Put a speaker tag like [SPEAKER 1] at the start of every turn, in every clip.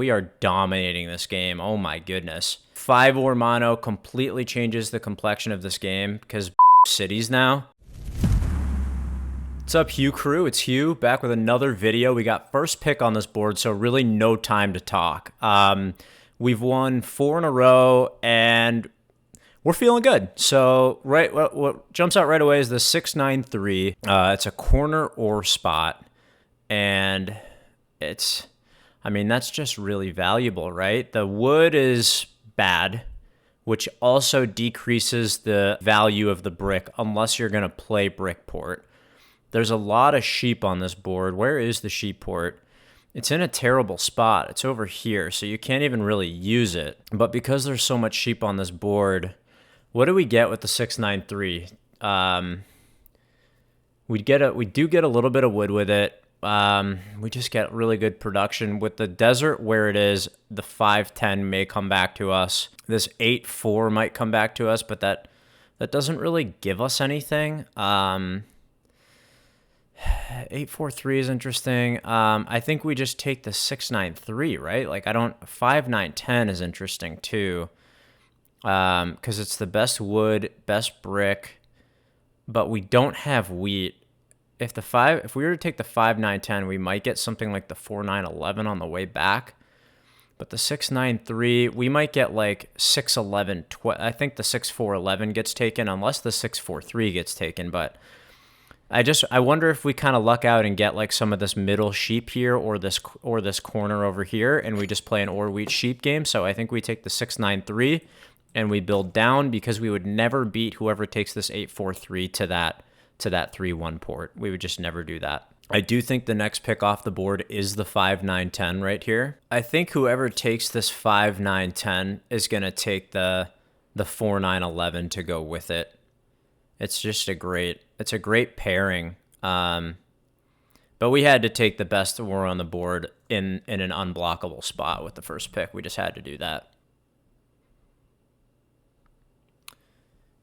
[SPEAKER 1] We are dominating this game. Oh my goodness. 5 ore mono completely changes the complexion of this game because cities now. What's up, Hugh crew? It's Hugh back with another video. We got first pick on this board, so really no time to talk. We've won 4 in a row and we're feeling good. So what jumps out right away is the 693. It's a corner ore spot, and that's just really valuable, right? The wood is bad, which also decreases the value of the brick unless you're going to play brick port. There's a lot of sheep on this board. Where is the sheep port? It's in a terrible spot. It's over here, so you can't even really use it. But because there's so much sheep on this board, what do we get with the 693? We do get a little bit of wood with it. We just get really good production. With the desert where it is, the 510 may come back to us. This 8-4 might come back to us, but that doesn't really give us anything. 843 is interesting. I think we just take the 693, right? Like 5910 is interesting too. Because it's the best wood, best brick, but we don't have wheat. If we were to take the 5910, we might get something like the 4911 on the way back. But the 693, we might get like 611. I think the 6411 gets taken unless the 643 gets taken, but I wonder if we kind of luck out and get like some of this middle sheep here or this corner over here, and we just play an ore wheat sheep game. So I think we take the 693 and we build down, because we would never beat whoever takes this 843 to that 3-1 port. We would just never do that. I do think the next pick off the board is the 5-9-10 right here. I think whoever takes this 5-9-10 is going to take the 4-9-11 to go with it. It's just a great pairing. But we had to take the best ore on the board in an unblockable spot with the first pick. We just had to do that.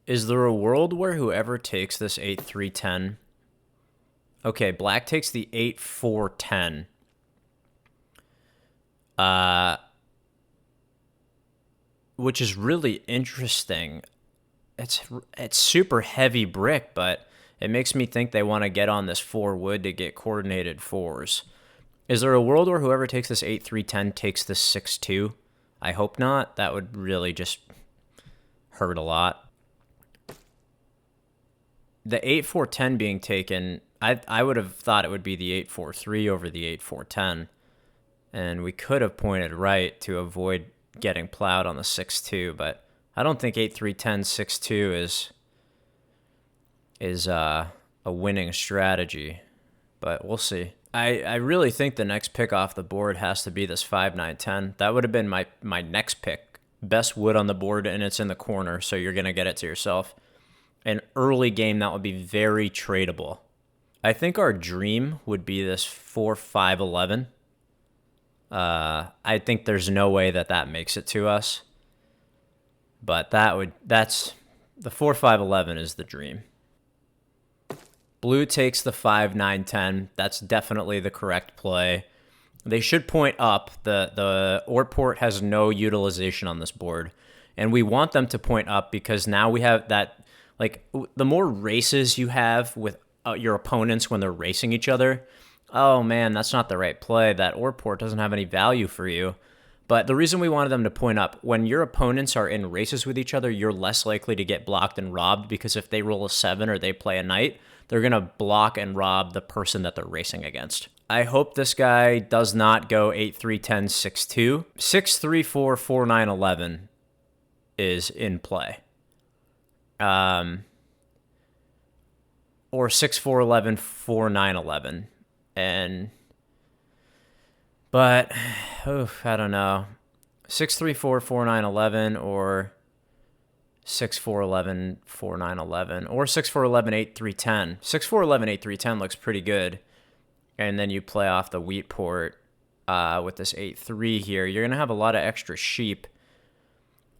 [SPEAKER 1] Is there a world where whoever takes this 8-3-10? Okay, black takes the 8-4-10. Which is really interesting. It's super heavy brick, but it makes me think they want to get on this 4 wood to get coordinated 4s. Is there a world where whoever takes this 8-3-10 takes this 6-2? I hope not. That would really just hurt a lot. The 8-4-10 being taken, I would have thought it would be the 8-4-3 over the 8-4-10. And we could have pointed right to avoid getting plowed on the 6-2, but I don't think 8-3-10 6-2 is a winning strategy, but we'll see. I really think the next pick off the board has to be this 5-9-10. That would have been my next pick. Best wood on the board, and it's in the corner, so you're going to get it to yourself. An early game that would be very tradable. I think our dream would be this 4-5-11. I think there's no way that makes it to us. But that's the 4-5-11 is the dream. Blue takes the 5-9-10. That's definitely the correct play. They should point up. The ore port has no utilization on this board, and we want them to point up because now we have that. Like, the more races you have with your opponents when they're racing each other, oh man, that's not the right play. That ore port doesn't have any value for you. But the reason we wanted them to point up, when your opponents are in races with each other, you're less likely to get blocked and robbed, because if they roll a 7 or they play a knight, they're going to block and rob the person that they're racing against. I hope this guy does not go 8-3-10, 6-2. 6-3-4, 4-9-11 is in play. Or 6-4-11, 4-9-11. But I don't know. 6-3-4, 4-9-11, or 6-4-11, 4-9-11, or 6-4-11, 8-3-10. 6-4-11, 8-3-10 looks pretty good. And then you play off the wheat port with this 8-3 here. You're going to have a lot of extra sheep.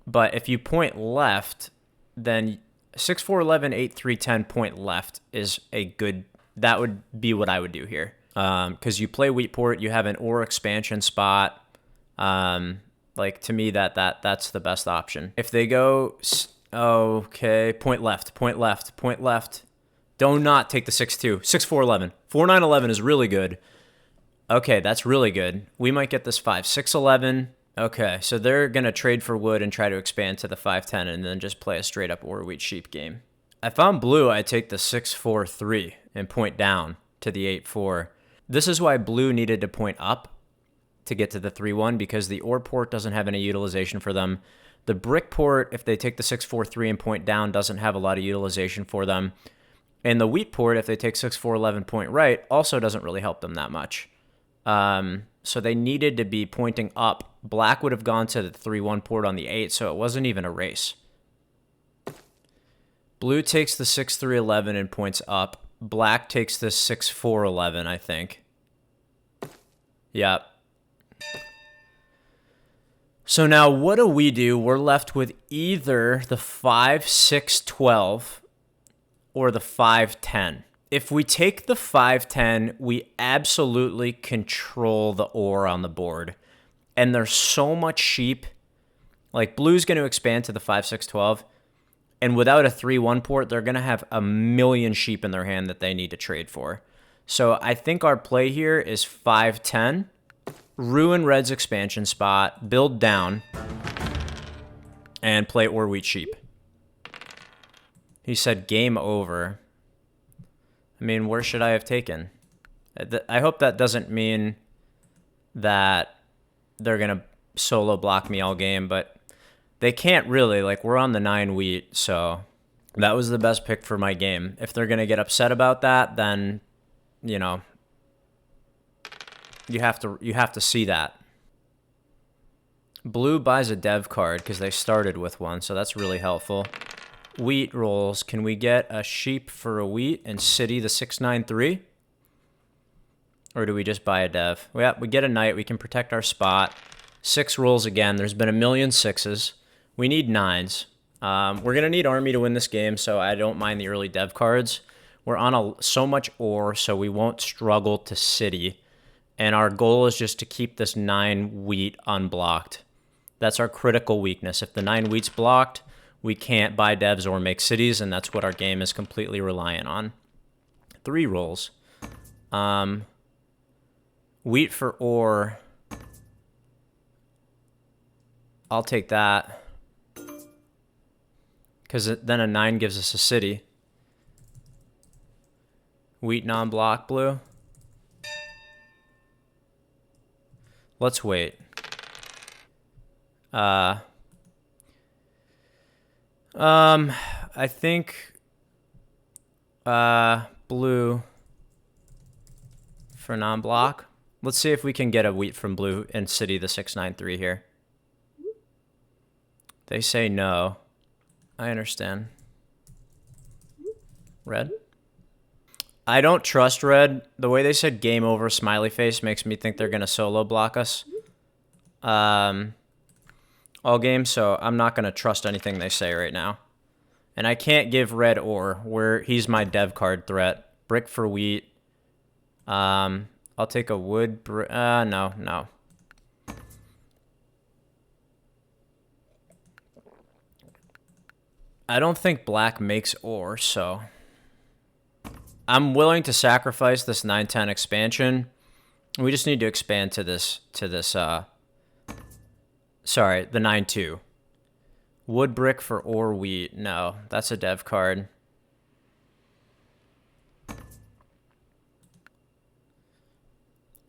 [SPEAKER 1] But if you point left, then 6-4-11, 8-3-10 point left is a good, that would be what I would do here. Because you play wheat port, you have an ore expansion spot. Like, to me, that's the best option. If they go, okay, point left, point left, point left. Do not take the 6-2. 6-4, 11. 4-9, 11 is really good. Okay, that's really good. We might get this 5-6, 11. Okay, so they're going to trade for wood and try to expand to the 5-10 and then just play a straight up or wheat sheep game. If I'm blue, I take the 6-4-3 and point down to the 8-4. This is why blue needed to point up to get to the 3-1 because the ore port doesn't have any utilization for them. The brick port, if they take the 6-4-3 and point down, doesn't have a lot of utilization for them. And the wheat port, if they take 6-4-11 point right, also doesn't really help them that much. So they needed to be pointing up. Black would have gone to the 3-1 port on the 8, so it wasn't even a race. Blue takes the 6-3-11 and points up. Black takes the 6-4-11, I think. Yep. So now what do? We're left with either the 5-6-12 or the 5-10. If we take the 5-10, we absolutely control the ore on the board. And there's so much sheep. Like, blue's going to expand to the 5-6-12. And without a 3-1 port, they're going to have a million sheep in their hand that they need to trade for. So I think our play here is 5-10. Ruin red's expansion spot. Build down. And play ore wheat sheep. He said game over. I mean, where should I have taken? I hope that doesn't mean that they're going to solo block me all game, but they can't really. Like, we're on the 9 wheat, so that was the best pick for my game. If they're going to get upset about that, then, you know, you have to see that. Blue buys a dev card because they started with one, so that's really helpful. Wheat rolls. Can we get a sheep for a wheat and city the 6-9-3? Or do we just buy a dev? Yeah, we get a knight. We can protect our spot. 6 rolls again. There's been a million 6s. We need 9s. We're going to need army to win this game, so I don't mind the early dev cards. We're on so much ore, so we won't struggle to city. And our goal is just to keep this 9 wheat unblocked. That's our critical weakness. If the 9 wheat's blocked, we can't buy devs or make cities, and that's what our game is completely reliant on. 3 rolls. Wheat for ore. I'll take that. Because then a 9 gives us a city. Wheat non-block blue. Let's wait. I think blue for non-block. Let's see if we can get a wheat from blue and city the 6-9-3 here. They say no. I understand. Red? I don't trust red. The way they said game over smiley face makes me think they're going to solo block us all game, so I'm not going to trust anything they say right now. And I can't give red ore, where he's my dev card threat. Brick for wheat. I'll take a wood. No. I don't think black makes ore, so I'm willing to sacrifice this 9-10 expansion. We just need to expand to this sorry, the 9-2. Wood brick for ore wheat. No, that's a dev card.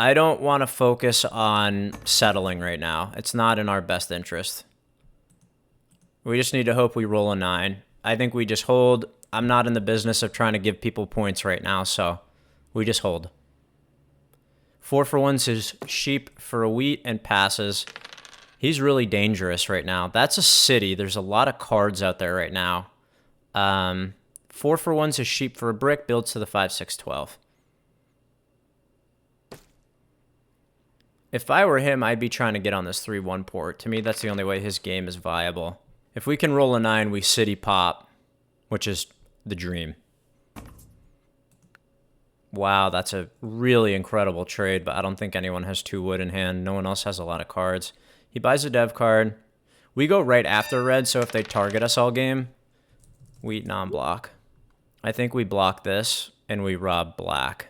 [SPEAKER 1] I don't want to focus on settling right now. It's not in our best interest. We just need to hope we roll a 9. I think we just hold. I'm not in the business of trying to give people points right now, so we just hold. 4 for 1s is sheep for a wheat and passes. He's really dangerous right now. That's a city. There's a lot of cards out there right now. 4 for 1s is sheep for a brick, builds to the 5-6-12. If I were him, I'd be trying to get on this 3-1 port. To me, that's the only way his game is viable. If we can roll a 9, we city pop, which is the dream. Wow, that's a really incredible trade, but I don't think anyone has 2 wood in hand. No one else has a lot of cards. He buys a dev card. We go right after red, so if they target us all game, we non-block. I think we block this, and we rob black.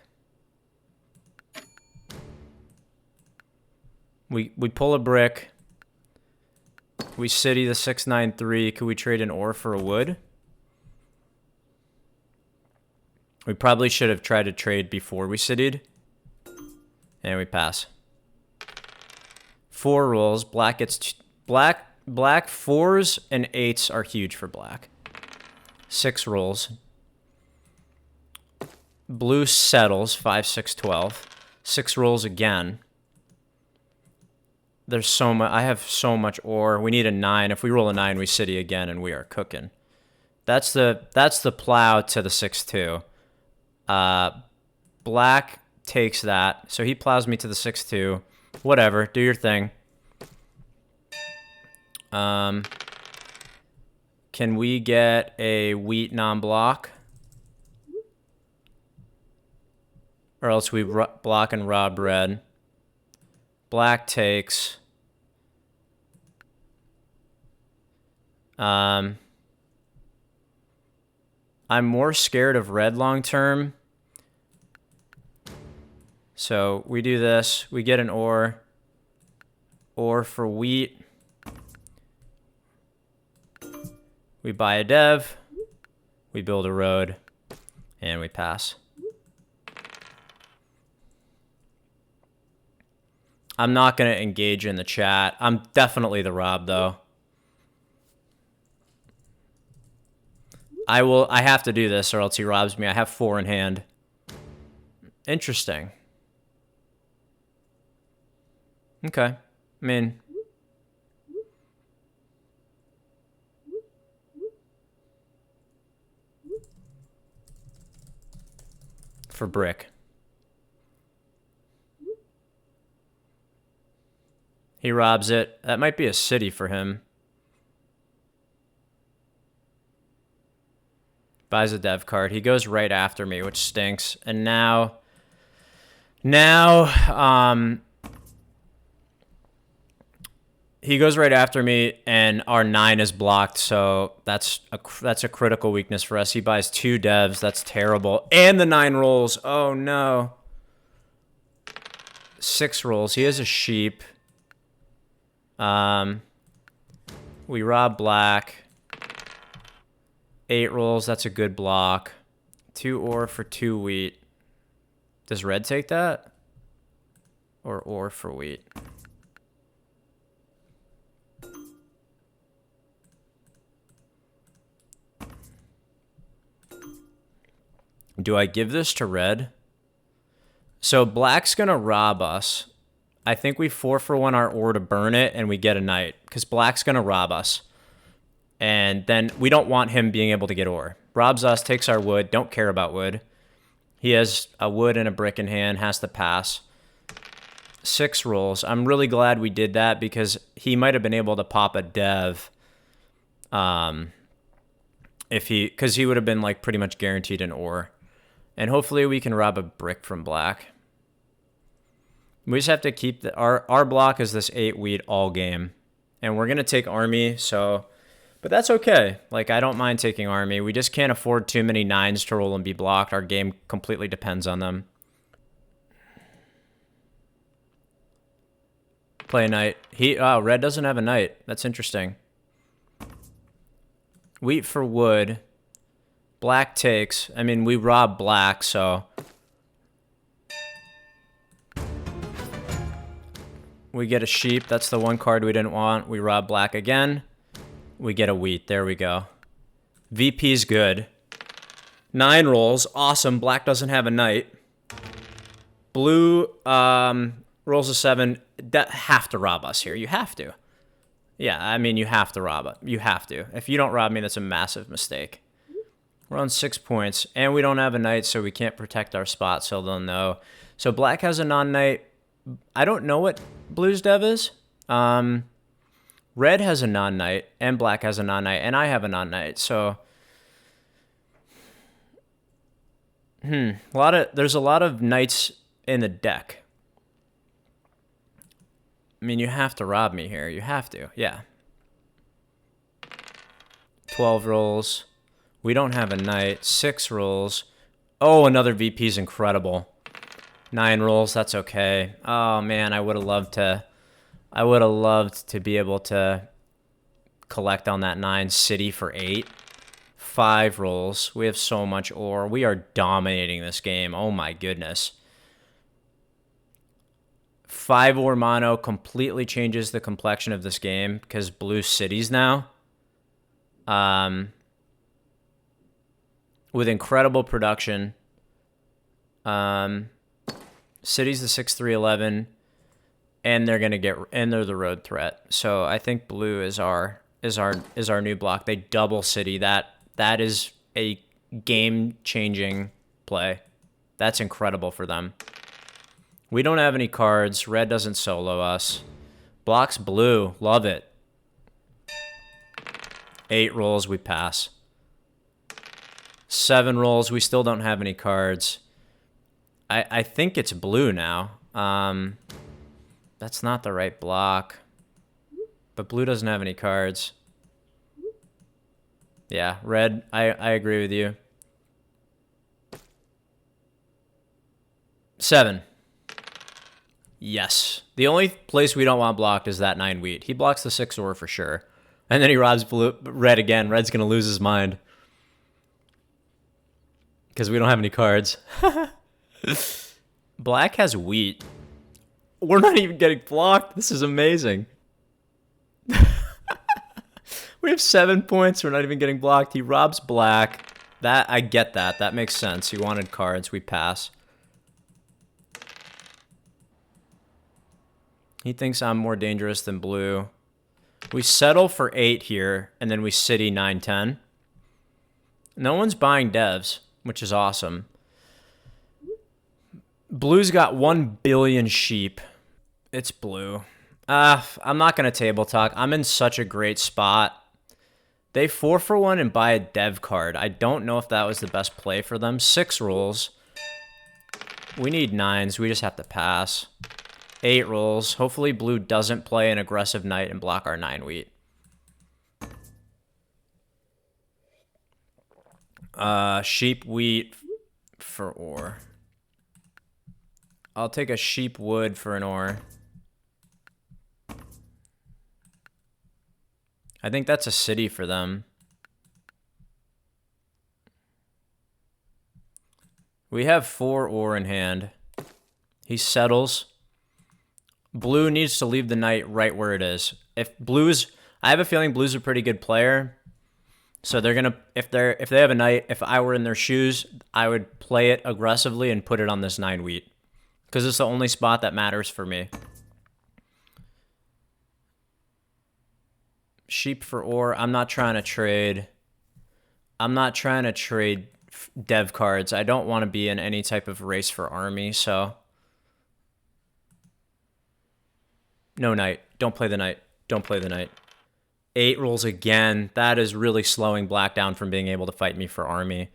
[SPEAKER 1] We pull a brick. We city the 6-9-3. Could we trade an ore for a wood? We probably should have tried to trade before we citied. And we pass. 4 rolls. Black gets... Black 4s and 8s are huge for black. 6 rolls. Blue settles. 5, 6, 12. 6 rolls again. There's so much. I have so much ore. We need a 9. If we roll a 9, we city again, and we are cooking. That's the plow to the 6-2. Black takes that, so he plows me to the 6-2. Whatever, do your thing. Can we get a wheat non-block? Or else we block and rob red. Black takes. I'm more scared of red long term. So we do this. We get an ore. Ore for wheat. We buy a dev. We build a road. And we pass. I'm not going to engage in the chat. I'm definitely the Rob, though. I have to do this or else he robs me. I have 4 in hand. Interesting. Okay. I mean... for brick. He robs it. That might be a city for him. Buys a dev card. He goes right after me, which stinks. And now, he goes right after me, and our 9 is blocked. So that's a critical weakness for us. He buys 2 devs. That's terrible. And the 9 rolls. Oh no. 6 rolls. He has a sheep. We rob black. 8 rolls, that's a good block. 2 ore for 2 wheat. Does red take that? Or ore for wheat? Do I give this to red? So black's gonna rob us. I think we 4 for 1 our ore to burn it, and we get a knight. Because black's gonna rob us. And then we don't want him being able to get ore. Robs us, takes our wood, don't care about wood. He has a wood and a brick in hand, has to pass. 6 rolls. I'm really glad we did that because he might have been able to pop a dev. Because he would have been like pretty much guaranteed an ore. And hopefully we can rob a brick from black. We just have to keep our block is this 8 wheat all game. And we're going to take army, so... But that's okay. Like, I don't mind taking army. We just can't afford too many 9s to roll and be blocked. Our game completely depends on them. Play a knight. Red doesn't have a knight. That's interesting. Wheat for wood. Black takes. I mean, we rob black, so... We get a sheep. That's the one card we didn't want. We rob black again. We get a wheat. There we go. VP's good. 9 rolls. Awesome. Black doesn't have a knight. Blue rolls a 7. Have to rob us here. You have to. Yeah, I mean, you have to rob it. You have to. If you don't rob me, that's a massive mistake. We're on 6 points. And we don't have a knight, so we can't protect our spot, so they'll know. So black has a non-knight. I don't know what blue's dev is. Red has a non-knight, and black has a non-knight, and I have a non-knight, so... There's a lot of knights in the deck. I mean, you have to rob me here. You have to. Yeah. 12 rolls. We don't have a knight. 6 rolls. Oh, another VP is incredible. 9 rolls. That's okay. Oh, man, I would have loved to be able to collect on that 9 city for 8. 5 rolls. We have so much ore. We are dominating this game. Oh, my goodness. 5 ore mono completely changes the complexion of this game because blue cities now. With incredible production. City's the 6-3-11, and they're the road threat. So I think blue is our new block. They double city. That is a game-changing play. That's incredible for them. We don't have any cards. Red doesn't solo us. Blocks blue. Love it. 8 rolls, we pass. 7 rolls, we still don't have any cards. I think it's blue now. That's not the right block. But blue doesn't have any cards. Yeah, red, I agree with you. 7. Yes. The only place we don't want blocked is that 9 wheat. He blocks the 6 ore for sure. And then he robs red again. Red's going to lose his mind. Because we don't have any cards. Black has wheat. We're not even getting blocked. This is amazing. We have 7 points. We're not even getting blocked. He robs black. I get that. That makes sense. He wanted cards. We pass. He thinks I'm more dangerous than blue. We settle for 8 here, and then we city 9-10. No one's buying devs, which is awesome. Blue's got 1 billion sheep. It's blue. I'm not going to table talk. I'm in such a great spot. They 4-for-1 and buy a dev card. I don't know if that was the best play for them. 6 rolls. We need 9s. We just have to pass. 8 rolls. Hopefully blue doesn't play an aggressive knight and block our 9 wheat. Sheep wheat for ore. I'll take a sheep wood for an ore. I think that's a city for them. We have 4 ore in hand. He settles. Blue needs to leave the knight right where it is. I have a feeling blue's a pretty good player. So they're gonna, if they have a knight, if I were in their shoes, I would play it aggressively and put it on this 9 wheat. Because it's the only spot that matters for me. Sheep for ore. I'm not trying to trade dev cards. I don't want to be in any type of race for army, so. No knight. Don't play the knight. Don't play the knight. 8 rolls again. That is really slowing black down from being able to fight me for army.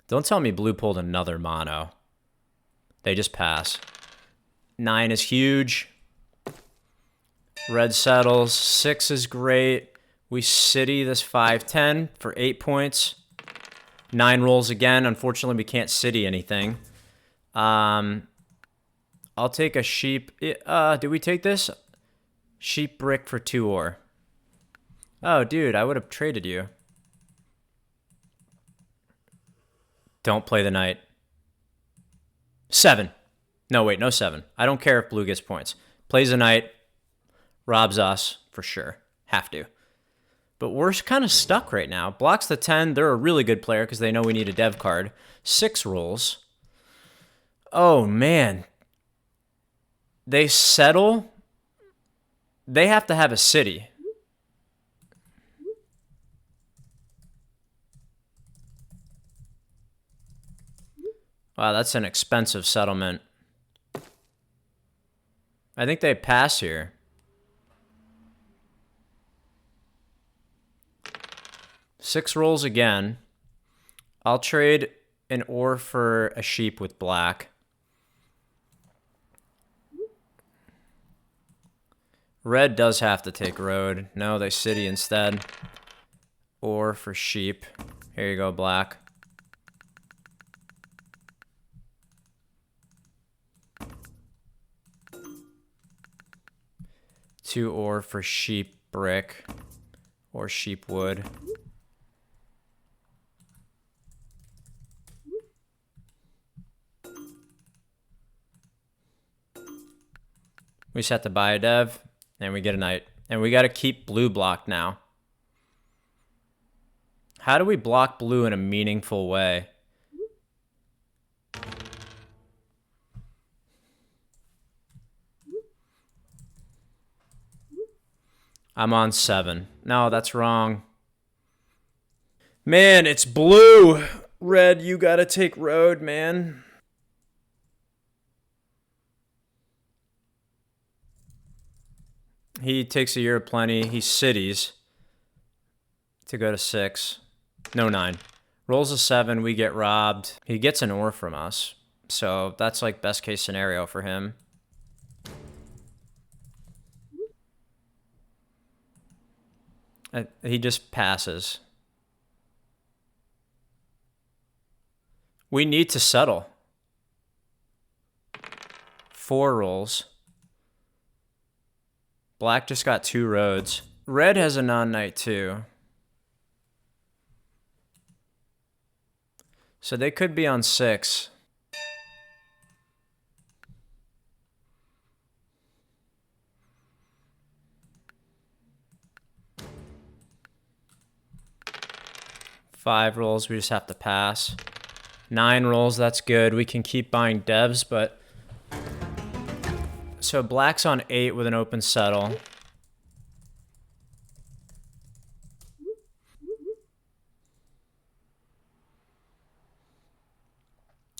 [SPEAKER 1] Don't tell me blue pulled another mono. They just pass. 9 is huge. Red settles. 6 is great. We city this 5-10 for 8 points. 9 rolls again. Unfortunately, we can't city anything. I'll take a sheep. Did we take this? Sheep brick for 2 ore. Oh, dude, I would have traded you. Don't play the knight. 7. No, wait, no 7. I don't care if blue gets points. Plays a knight. Robs us, for sure. Have to. But we're kind of stuck right now. Blocks the 10. They're a really good player because they know we need a dev card. 6 rolls. Oh, man. They settle. They have to have a city. Wow, that's an expensive settlement. I think they pass here. Six rolls again. I'll trade an ore for a sheep with black. Red does have to take road. No, they city instead. Or for sheep. Here you go, black. Two ore for sheep brick. Or sheep wood. We just have to buy a dev, and we get a knight. And we got to keep blue blocked now. How do we block blue in a meaningful way? I'm on 7. No, that's wrong. Man, it's blue. Red, you gotta take road, man. He takes a year of plenty. He cities to go to 6. No, 9. Rolls a 7. We get robbed. He gets an ore from us. So that's like best case scenario for him. He just passes. We need to settle. 4 rolls. Black just got 2 roads. Red has a non-knight too. So they could be on 6. Five rolls, we just have to pass. 9 rolls, that's good. We can keep buying devs, but... So black's on 8 with an open settle.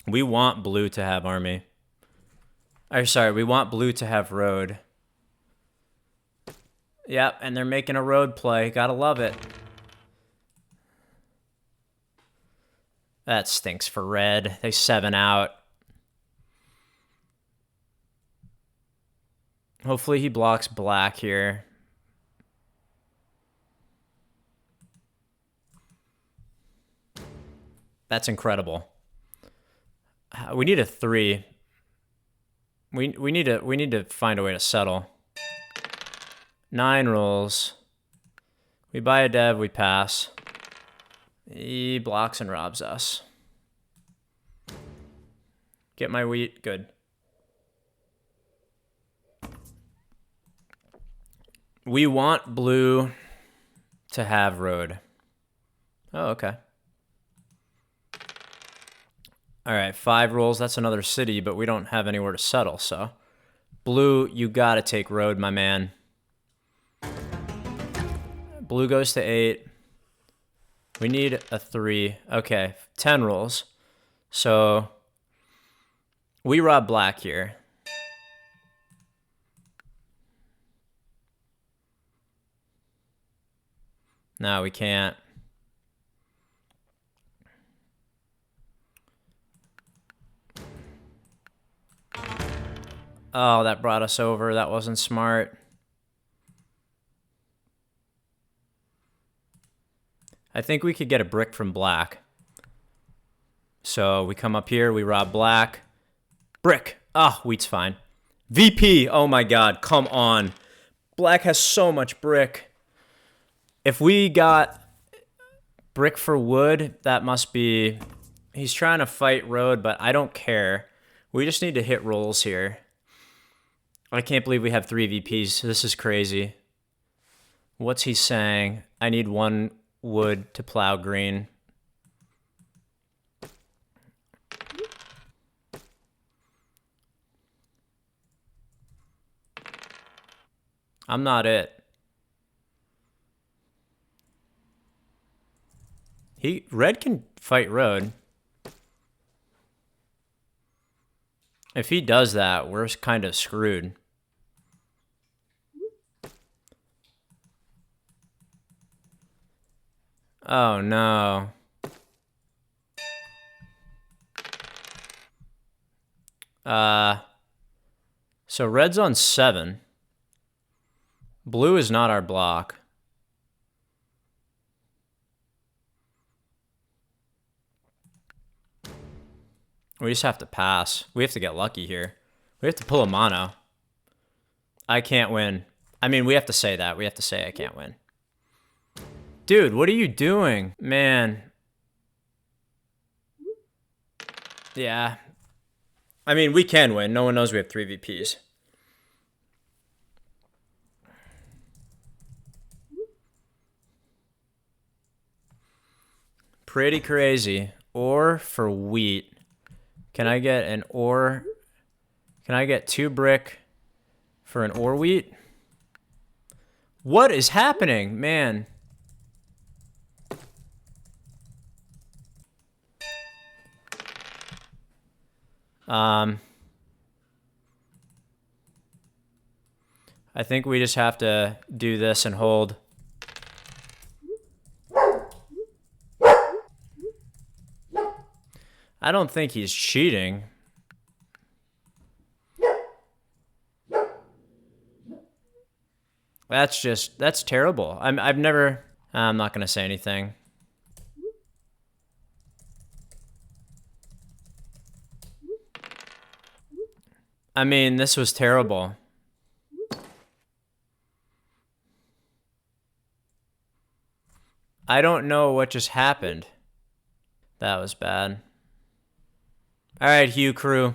[SPEAKER 1] We want blue to have army. Or sorry, we want blue to have road. Yep, and they're making a road play. Gotta love it. That stinks for red. They 7 out. Hopefully he blocks black here. That's incredible. We need a 3. We need to find a way to settle. 9 rolls. We buy a dev, we pass. He blocks and robs us. Get my wheat, good. We want blue to have road. Oh, okay. All right, 5 rolls. That's another city, but we don't have anywhere to settle, so. Blue, you gotta take road, my man. Blue goes to 8. We need a 3. Okay, 10 rolls. So, we rob black here. No, we can't. Oh, that brought us over. That wasn't smart. I think we could get a brick from black. So we come up here, we rob black. Brick. Ah, wheat's fine. VP. Oh my god, come on. Black has so much brick. If we got brick for wood, that must be... He's trying to fight road, but I don't care. We just need to hit rolls here. I can't believe we have 3 VPs. This is crazy. What's he saying? I need 1 wood to plow green. I'm not it. Red can fight road. If he does that, we're kind of screwed. Oh no. So red's on 7. Blue is not our block. We just have to pass. We have to get lucky here. We have to pull a mono. I can't win. I mean, we have to say that. We have to say I can't win. Dude, what are you doing? Man. Yeah. I mean, we can win. No one knows we have 3 VPs. Pretty crazy. Ore for wheat. Can I get an ore? Can I get 2 brick for an ore wheat? What is happening, man? I think we just have to do this and hold. I don't think he's cheating. That's terrible. I'm not gonna say anything. I mean, this was terrible. I don't know what just happened. That was bad. All right, Hugh crew.